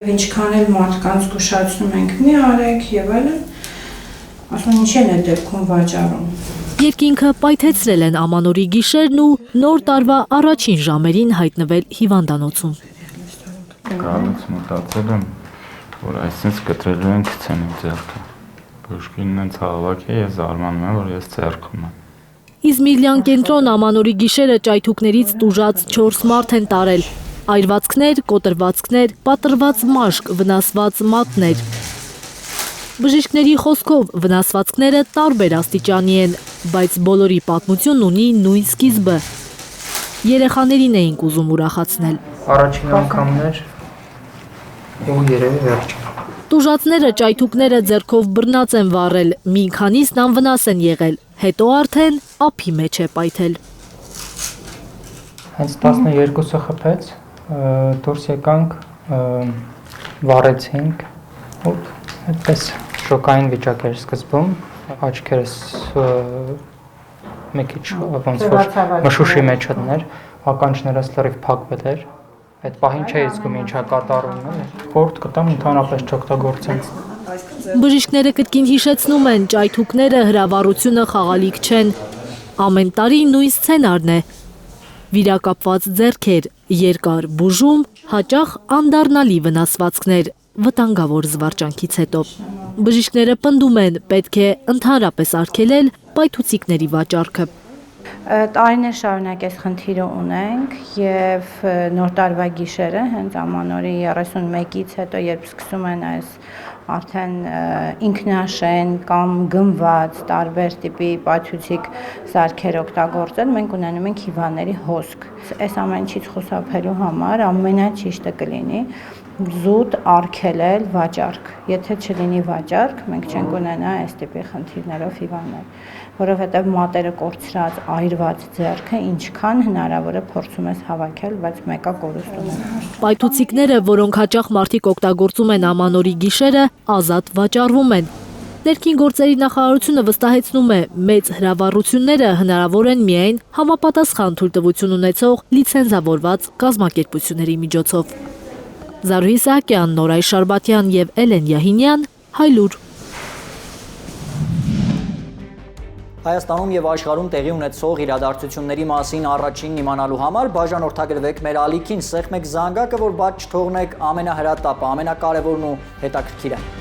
Ինչքան էլ մարդկանց զգուշացնում ենք մի արեք եւ այլն, ասում ինչ են այդ դեպքում վաճառում։ Երկինքը պայթեցրել են ամանորի գիշերն ու նոր տարվա առաջին ժամերին հայտնվել հիվանդանոցում։ Գալուց մտածել եմ, որ այսինքն կտրելու են ցցենի ձեռքը։ Բուժկինն են ցավակ է, ես զարմանում եմ, որ ես ձեռքում եմ։ Իզմիլյան կենտրոն ամանորի գիշերը ճայթուկներից տուժած 4 մարդ են տարել։ Այրվածքներ, կոտրվածքներ, պատրված մաշկ, վնասված մատներ։ Բժիշկների խոսքով վնասվածքները տարբեր աստիճանի են, բայց բոլորի պատմությունն ունի նույն սկիզբը։ Երեխաներին էինք ուզում ուրախացնել։ Առաջին անգամն էր ու երևի վերջին։ Տուժածները ճայթուկները ձեռքով բռնած են վառել, մի քանիսն անվնաս են եղել, հետո արդեն ափի մեջ է պայթել։ Հենց 12-ը խփեց, դուրս եկանք, վառեցինք, այդպես շոկային վիճակ էր սկզբում, աչքերս մի քիչ ոնց որ մշուշի մեջ էր, ականջներս լրիվ փակվել էր, այդ պահին չէի զգում ինչա կատարում, խորտ կտամ ընդհանրապես չօգտագործեմ։ Բժիշկները կրկին հիշեցնում են, ճայթուկները հրավառությունը խաղալիք չեն։ Ամեն տարի նույն սցենարն է։ Վիրակապված ձեռքեր, երկար բուժում, հաճախ անդառնալի վնասվածքներ, վտանգավոր զվարճանքից հետո։ Բժիշկները պնդում են, պետք է ընդհանրապես արգելել պայթուցիկների վաճառքը։ Տարիներ շարունակ այս խնդիրը ունենք եւ նոր տարվա գիշերը հենց ամանորի 31-ից հետո երբ սկսում են այս արդեն ինքնաշեն կամ գնված տարբեր տիպի պայթուցիկ սարքեր օգտագործել, մենք ունենում ենք հիվանդների հոսք։ Այս ամեն ինչից խուսափելու համար ամենաճիշտը կլինի զուտ արգելել վաճառք։ Եթե չլինի վաճառք, մենք չենք ունենա այս տիպի խնդիրներով հիվանդներ, որովհետև մատերը կորցրած, այրված ձեռքը ինչքան հնարավոր է փորձում ես հավաքել, բայց մեկը կորուստում է։ Պայթուցիկները, որոնք հաճախ մարդիկ օգտագործում են ամանորի գիշերը, ազատ վաճառվում են։ Ներքին գործերի նախարարությունը վստահեցնում է, մեծ հրավառությունները հնարավոր են միայն համապատասխան թույլտվություն ունեցող լիցենզավորված կազմակերպությունների միջոցով։ Զարուհի Սահակյան, Նորայր Շարբաթյան և Էլեն Յահինյան, Հայլուր։ Հայաստանում և աշխարհում տեղի ունեցող իրադարձությունների մասին առաջինն իմանալու համար բաժանորդագրվեք մեր ալիքին, սեղմեք զանգակը, որ բաց չթողնեք ամենահրատապը, ամենակարևորն ու հետաքրքիրը։